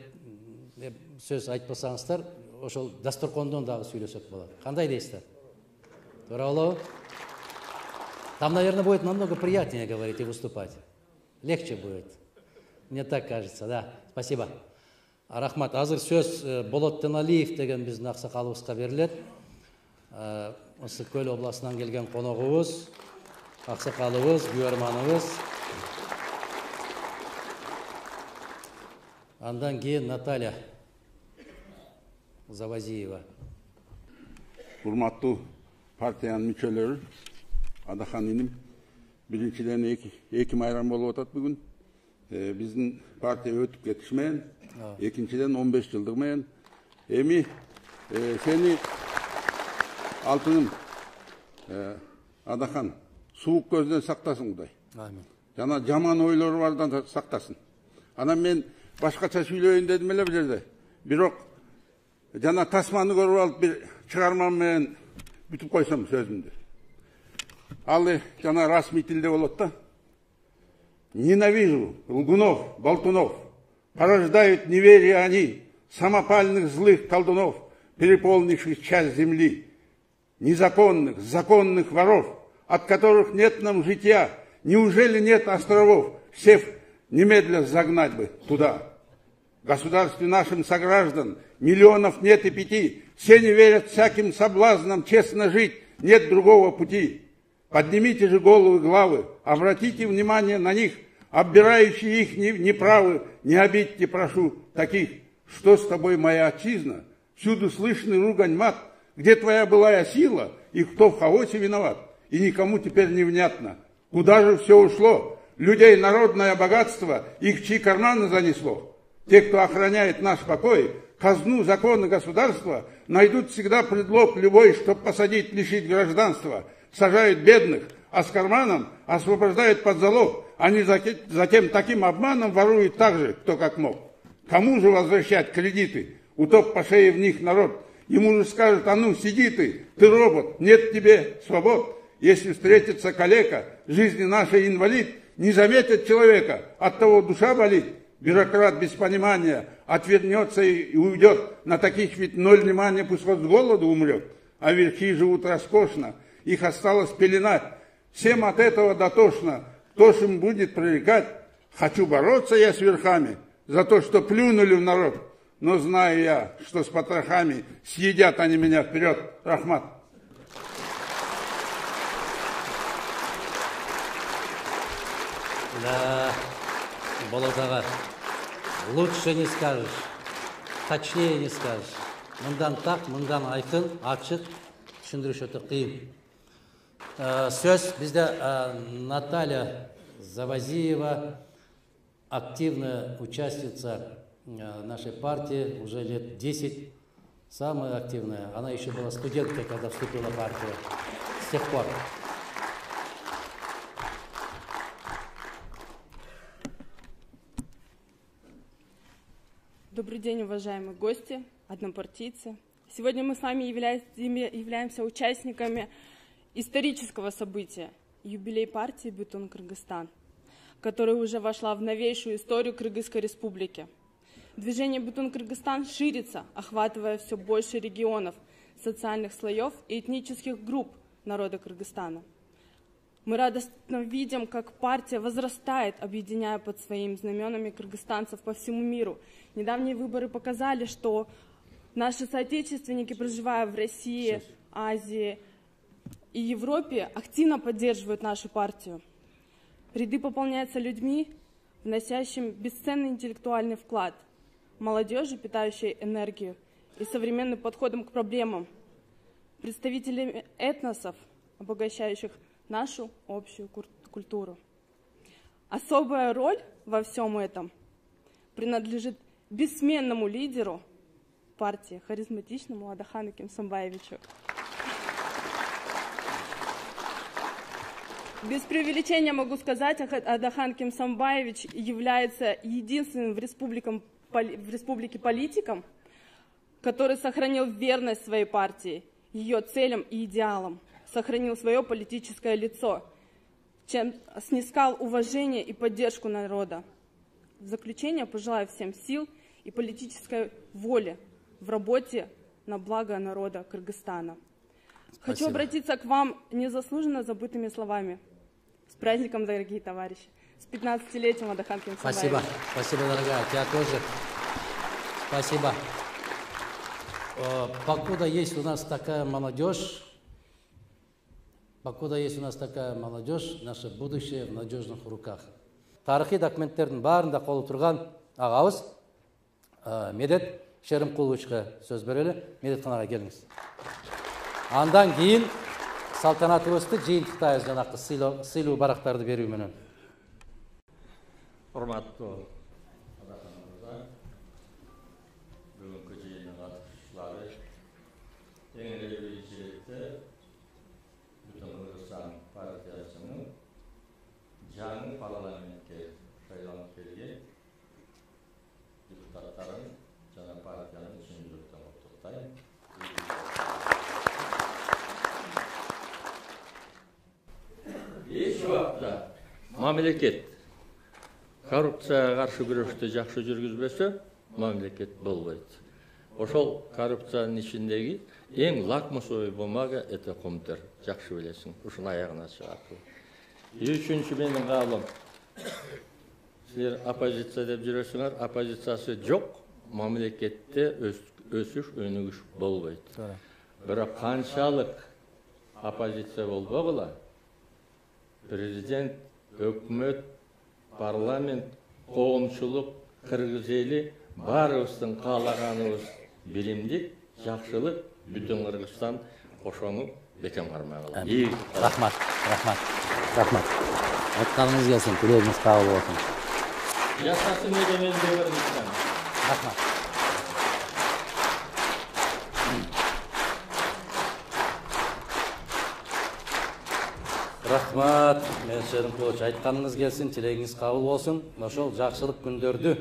сөз айтпасаңыздар, ошол дасторкондон дагы сүйлөсөк болот. Кандай дейсиздер? Туура болобу? Там, наверное, будет намного приятнее говорить и выступать. Легче будет. Мне так кажется, да. Спасибо. Рахмат. Азыр сөз Болот Теналиев деген биздин аксакалыбызга берилет. Ысык Көл областынан келген коногубуз, аксакалыбыз, күйөрманыбыз. Андан кейін Наталья Завазиева. Урматтуу партиянын мүчөлөрү, Адахан иним, биринчиден эки майрам болуп атат бүгүн. Биздин партия өтүп кетиш менен, экинчиден 15 жылдык менен. Эми сени алтыным Адахан суук көздөн сактасын Кудай. Амин. Жана жаман ойлору бардан сактасын. Анан мен башкача сүйлөйүн дедим эле бул жерде. Бирок жана тасманы көрүп алып бир чыгармам менен бүтүп койсом сөзүмдү. Ал жана расмий тилде болот да. Ненавижу лгунов, болтунов. Порождают неверие они, самопальных злых колдунов, переполнивших часть земли, незаконных, законных воров, от которых нет нам житья. Неужели нет островов? Всех немедля загнать бы туда. В государстве нашим сограждан миллионов нет и 5. Все не верят всяким соблазнам честно жить, нет другого пути. Поднимите же головы главы, обратите внимание на них, оббирающие их неправы, не обидьте, прошу, таких. Что с тобой, моя отчизна? Всюду слышный ругань мат. Где твоя былая сила и кто в хаосе виноват? И никому теперь не внятно. Куда же все ушло? Людей народное богатство, их чьи карманы занесло. Те, кто охраняет наш покой, казну, законы государства, найдут всегда предлог любой, чтоб посадить, лишить гражданства. Сажают бедных, а с карманом освобождают под залог. Они затем таким обманом воруют так же, кто как мог. Кому же возвращать кредиты? Утоп по шее в них народ. Ему же скажут: а ну, сиди ты робот, нет тебе свобод. Если встретится калека, жизни нашей инвалид, не заметит человека, от того душа болит. Бюрократ без понимания отвернется и уйдет. На таких ведь ноль внимания, пусть хоть с голоду умрет. А верхи живут роскошно, их осталось пеленать. Всем от этого дотошно. Кто ж им будет пререкать? Хочу бороться я с верхами за то, что плюнули в народ. Но знаю я, что с потрохами съедят они меня вперед. Рахмат. Да, Болотаға, лучше не скажешь, точнее не скажешь. Мындан так, мындан айқын, ашық, түсіндіріш өте қиын. Сөз бізде Наталья Завазиева, активная участница нашей партии, уже лет 10, самая активная. Она еще была студенткой, когда вступила в партию. С тех пор. Добрый день, уважаемые гости, однопартийцы. Сегодня мы с вами являемся участниками исторического события – юбилей партии «Бутун-Кыргызстан», которая уже вошла в новейшую историю Кыргызской республики. Движение «Бутун-Кыргызстан» ширится, охватывая все больше регионов, социальных слоев и этнических групп народа Кыргызстана. Мы радостно видим, как партия возрастает, объединяя под своими знаменами кыргызстанцев по всему миру. Недавние выборы показали, что наши соотечественники, проживая в России, Азии и Европе, активно поддерживают нашу партию. Ряды пополняются людьми, вносящими бесценный интеллектуальный вклад, молодежи, питающей энергию и современным подходом к проблемам, представителями этносов, обогащающих нашу общую культуру. Особая роль во всем этом принадлежит бессменному лидеру партии, харизматичному Адахану Кимсомбаевичу. Без преувеличения могу сказать, Адахан Кимсомбаевич является единственным в республике политиком, который сохранил верность своей партии, ее целям и идеалам, сохранил свое политическое лицо, чем снискал уважение и поддержку народа. В заключение пожелаю всем сил и политической воли в работе на благо народа Кыргызстана. Спасибо. Хочу обратиться к вам незаслуженно забытыми словами. С праздником, дорогие товарищи! С 15-летием Адахан Кимсомбаевич. Спасибо, спасибо, дорогая. Тебя тоже. Спасибо. Покуда есть у нас такая молодежь, наше будущее в надежных руках. Тарихи документтердің барында қолы тұрған ағауыз Медет Шерімқұловичқа сөз берелі. Медетханаға келіңіз. Андан кейін салтанаты өсті жиынтықтайыз жаңағы сыйлау барақтарды беру менен. Урматтуу Адахан мырза, бүгүнкү жыйындын катышуучулары, эң эле биринчиликте Бутун-Кыргызстан партиясынын жаңы парламентке шайланып келген депутаттарын жана партиянын чын жүрөктөн куттуктайм. Эч убакта мамлекет коррупцияга каршы күрөштү жакшы жүргүзбөсө, мамлекет болбойт. Ошол коррупциянын ичиндеги эң лакмусовый бумага это комтер. Жакшы билесиң, ушунун аягына чыгат. Үчүнчү менин каалым. Силер оппозиция деп жүрөсүңөр, оппозициясы жок, мамлекетте өсүш, өнүгүш болбойт. Бирок канчалык оппозиция болбогула, президент, өкмөт, парламент, коомчулук, кыргыз эли баарыбыздын каалаганыбыз билимдик, жакшылык, бүтүн Кыргызстан ошону бекем кармай калат. Рахмат, рахмат, рахмат. Айтканыңыз келсин, тилегиңиз кабыл болсун. Жашасын эгемен Кыргызстан. Рахмат. Рахмат, мен Шерімқұлович, айтканыңыз келсин, тилегиңиз кабыл болсун. Ошол жакшылык күндөрдү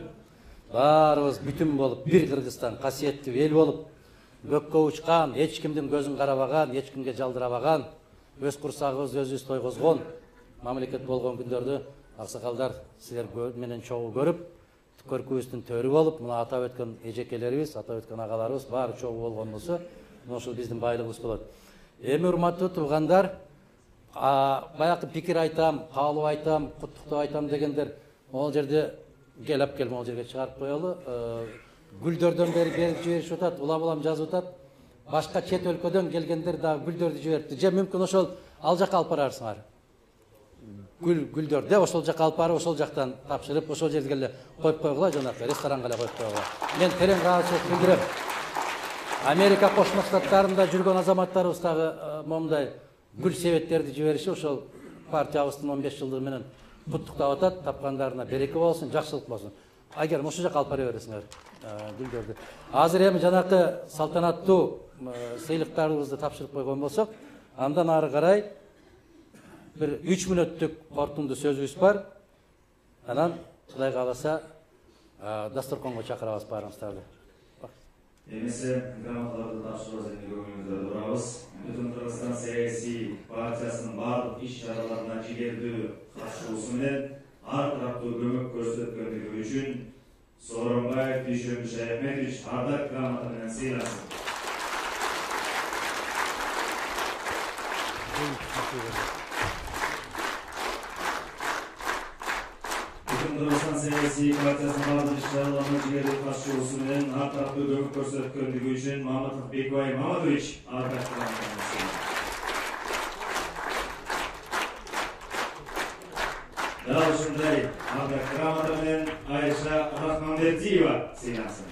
баарыбыз бүтүн болуп, бир Кыргызстан, касиеттүү эл болуп, көккө учкан, эч кимдин көзүн карабаган, эч кимге жалдырабаган, өз курсагыбызды өзүбүз тойгозгон мамлекет болгон күндөрдү аксакалдар силер менен чогуу көрүп, көркүбүздүн төрү болуп, мына атап өткөн эжекелерибиз, атап өткөн агаларыбыз баары чогуу болгон болсо, ошол биздин байлыгыбыз болот. Эми урматтуу туугандар, баягы пикир айтам, каалоо айтам, куттуктоо айтам дегендер ол жерде келип келме ол жерге чыгарып коелу. Гүлдөрдөн бери берип жиберишип атат, улам жазып атат. Башка чет өлкөдөн келгендер дагы гүлдөрдү жиберипти. Же мүмкүн ошол ал жака алып барарсыңар. Гүлдөрдү ошол жака алып барып, ошол жактан тапшырып, ошол жерге эле коюп койгула, жанакы ресторанга эле коюп койгула. Мен терең ыраазычылык билдирем. Америка Кошмо Штаттарында жүргөн азаматтарыбыз дагы момундай гүл себеттерди жибериши ошол партиябыздын 15 жылдыгы менен куттуктап атат. Тапкандарына береке болсун, жакшылык болсун. Агер ошол жака алып бара бересиңер гүлдөрдү. Азыр эми жанакы салтанаттуу сыйлыктарыбызды тапшырып койгон болсок, андан ары карай bir 3 мүнөттүк кортундуу сөзүбүз бар. Анан Кудай кааласа дасторконго чакырабыз баарыңыздарды. Эмесе грамоталарды тапшырабыз, эми көңүлүңүздөрдү урабыз. Бүтүн Кыргызстан саясий партиясынын баардык иш-чараларына жигердүү катышуусу менен ар тараптуу көмөк көрсөткөндүгү үчүн Сооронбаев Дүйшөнбү Шаяхметович ардак грамота менен сыйлансын. Бүтүн Кыргызстан саясий партиясынын баардык иш-чараларына жигердүү катышуусу менен ар тараптуу көмөк көрсөткөндүгү үчүн Маматов Бекбай Маматович ардак грамота менен сыйлансын. Дал ушундай ардак грамота менен Айша Рахманбердиева сыйлансын.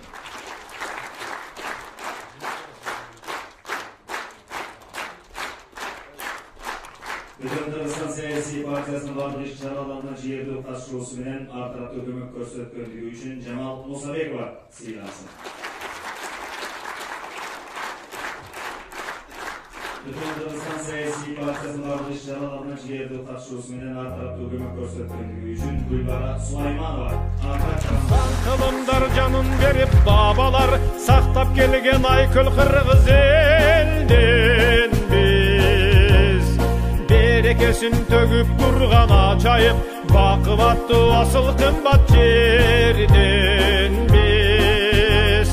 Бүтүн Кыргызстан саясий партиясынын баардык иш-чараларына жигердүү катышуусу менен ар тараптуу көмөк көрсөткөндүгү үчүн Жамал Мусабекова сыйлансын. Бүтүн Кыргызстан саясий партиясынын баардык иш-чараларына жигердүү катышуусу менен ар тараптуу көмөк көрсөткөндүгү үчүн Гүлбара Сулайманова Кылымдар жанын берип бабалар сактап келген айкөл кыргыз элден биз берекесин төгүп турган ачайып бакыбаттуу асыл кымбат жерден биз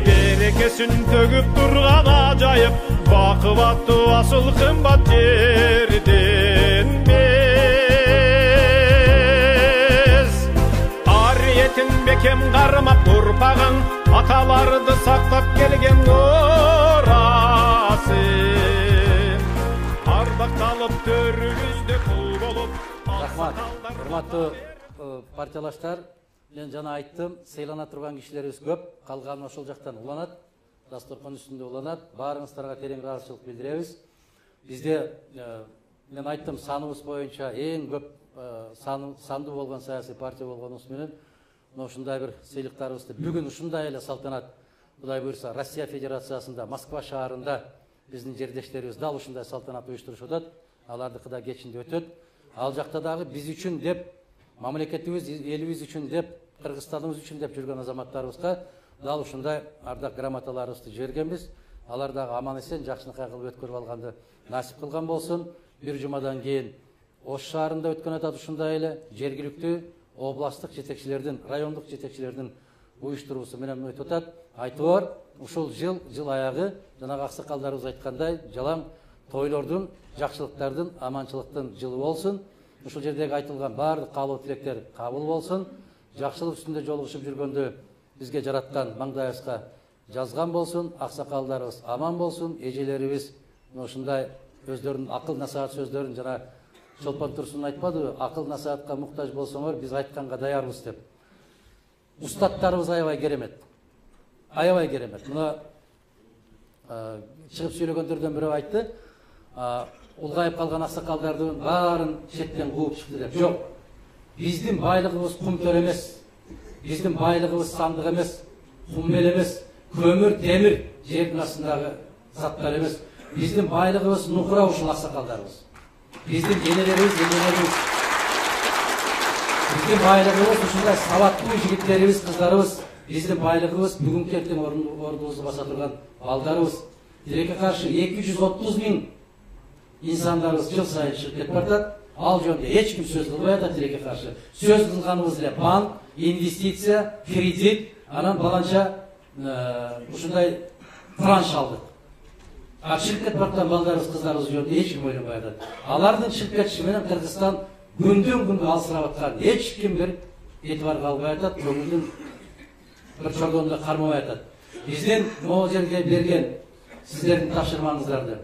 берекесин төгүп турган ажайып бакыбаттуу асыл кымбат жерден бекем кармап турпаган аталарды сактап келген орасы ардакталып төрүбүздө кул болуп. Рахмат. Урматтуу партиялаштар, мен жана айттым, сыйлана турган кишилерибиз көп, калганы ошол жактан уланат, дасторкон үстүндө уланат. Баарыңыздарга терең ыраазычылык билдиребиз. Бизде мен айттым, саныбыз боюнча эң көп сандуу болгон саясий партия болгонубуз менен ушундай бир сыйлыктарыбызды бүгүн ушундай эле салтанат, Кудай буйрса, Россия Федерациясында, Москва шаарында биздин жердештерибиз дал ушундай салтанат уюштурушуп атат. Алардыкы да кечинде өтөт. Ал жакта дагы биз үчүн деп, мамлекетибиз, элибиз үчүн деп, Кыргызстаныбыз үчүн деп жүргөн азаматтарыбызга дал ушундай ардак грамоталарыбызды жибергенбиз. Алар дагы аман эсен жакшынакай кылып өткөрүп алганды насип кылган болсун. Бир жумадан кийин Ош шаарында өткөн атат ушундай эле жергиликтүү областтык жетекчилердин, райондук жетекчилердин уюштуруусу менен өтүп атат. Айтор ушул жыл аягы жанагы аксакалдарыбыз айткандай жалаң тойлордун, жакшылыктардын, аманчылыктын жылы болсун. Ушул жердеги айтылган баардык каалоо тилектер кабыл болсун. Жакшылык үстүндө жолугушуп жүргөндө бизге жараткан маңдайыбызга жазган болсун. Аксакалдарыбыз аман болсун. Эжелерибиз ушундай өздөрүнүн акыл насаат сөздөрүн жана Чолпон Турсун айтпадыбы, акыл насаатка муктаж болсоңор биз айтканга даярбыз деп. Устаттарыбыз аябай керемет. Аябай керемет. Мына чыгып сүйлөгөндөрдөн бирөө айтты, улгайып калган аксакалдардын баарын четтен кууп чыкты деп. Жок. Биздин байлыгыбыз кум төр эмес. Биздин байлыгыбыз сандык эмес, кум мел эмес, көмүр, темир жердин астындагы заттар эмес. Биздин байлыгыбыз нукура ушул аксакалдарыбыз. Биздин энелерибиз. Биздин байлыгыбыз ушундай сабаттуу жигиттерибиз, кыздарыбыз. Биздин байлыгыбыз бүгүнкү эртең ордубузду баса турган балдарыбыз. Тилекке каршы 230 000 инсандарыбыз жыл сайын чыгып кетип баратат. Ал жөнүндө эч ким сөз кылбай атат тилекке каршы. Сөз кылганыбыз эле банк, инвестиция, кредит, анан баланча ушундай транш алдык. А ширкет бактан балдарыбыз, кыздарыбыз жөнүндө эч ким ойлонбой атат. Алардын ширкетчи менен Кыргызстан күндөн күнгө алысырап аткан эч ким бир этибарга албай атат, көңүлдүн бир чордонунда кармабай атат. Биздин могул жерге берген сиздердин тапшырмаңыздарды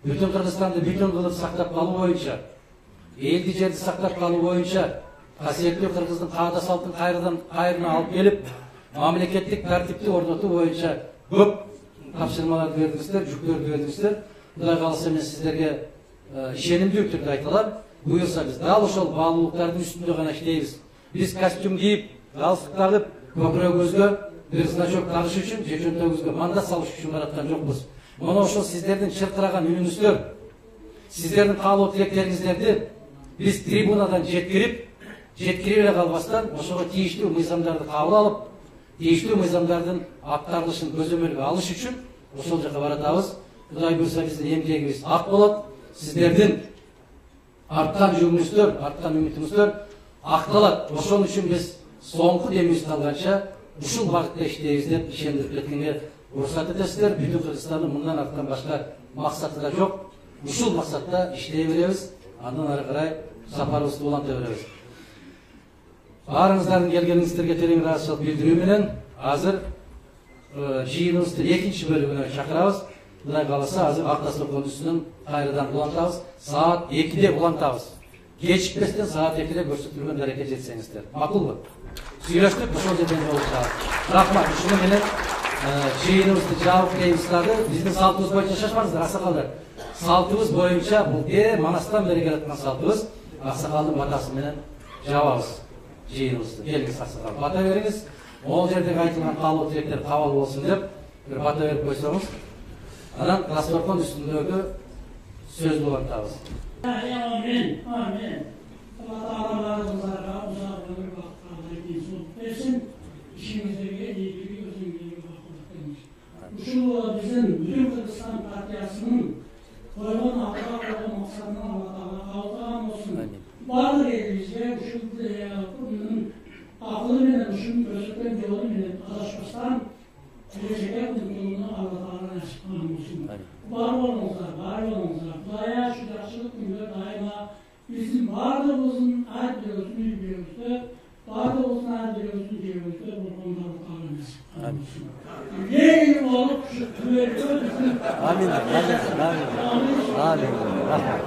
бүтүн Кыргызстанды бүтүн кылып сактап калуу боюнча, элди жерди сактап калуу боюнча, касиеттүү кыргыздын каада салтын кайрына алып келип, мамлекеттик тартипти орнотуу боюнча көп тапшырмаларды бердиңиздер, жүктөрдү бердиңиздер. Кудай кааласа мен сиздерге ишенимдүү түрдө айта алам. Буюрса биз дал ошол баалуулуктардын үстүндө гана иштейбиз. Биз костюм кийип, галстук тагып, көкүрөгүбүзгө бир значок тагыш үчүн, же чөнтөгүбүзгө мандат салыш үчүн бараткан жокпуз. Мына ошол сиздердин чыркыраган үнүңүздөр, сиздердин каалоо тилектериңиздерди биз трибунадан жеткирип эле калбастан, ошого тийиштүү мыйзамдарды кабыл алып, тийиштүү мыйзамдардын аткарылышын көзөмөлгө алыш үчүн ошол жака баратабыз. Кудай буйрса биздин эмгегибиз ак болот. Сиздердин арткан жүгүңүздөр, арткан үмүтүңүздөр акталат. Ошон үчүн биз соңку демибизди алганча ушул багытта иштейбиз деп ишендирип кеткенге уруксат этесиздер. Бүтүн Кыргызстандын мындан арткан башка максаты да жок. Ушул максатта иштей беребиз. Андан ары карай сапарыбызды уланта беребиз. Баарыңыздардын келгениңиздерге терең ыраазычылык билдирүү менен азыр жыйыныбыздын экинчи бөлүгүнө чакырабыз. Кудай кааласа азыр ак дасторкондун үстүнөн кайрадан улантабыз. Саат 2'de улантабыз. Кечикпестен саат 2'de көрсөтүлгөн дарекке жетсеңиздер. Макулбу? Сүйлөштүк, ошол жерден жолугушабыз. Рахмат. Ушуну менен жыйыныбызды жабык дейбиз дагы. Биздин салтыбыз боюнча шашпаңыздар, аксакалдар. Салтыбыз боюнча бул манастан бери келаткан салтыбыз. Аксакалдын батасы менен жабабыз жыйыныбызды. Келиңиз аксакал, бата бериңиз. Могул жердеги айтылган каалоо тилектер кабыл болсун деп бир бата берип койсоңуз, анан дасторкон үстүндөгү сөздү улантабыз. Amin. Amin. Allah Teala'larımızlara uzak ömür bakımına insun versin. İşimizdeki ilgili özünlüğü bakımına. Şu bizim bütün Kırgızistan Partiyası'nın koyulan akla koyulan maksadına Allah Teala kavuşan olsun. Bazı elimizde şu bunun akıllı menen, şunun gözlükten yolu menen adaşmastan geleceğe mutluluğunu Allah Teala nasip olsun. Var olunuzlar. Kudaya şu yaşlılık günde daima bizim varlığımızın her biliyorsun, biliyorsun. Varlığımızın her biliyorsun, biliyorsun. Bu konuda Allah nasip olsun. Ne gibi olup şu küveriyor bizim. Amin. Amin. Amin. Amin. Rahmat.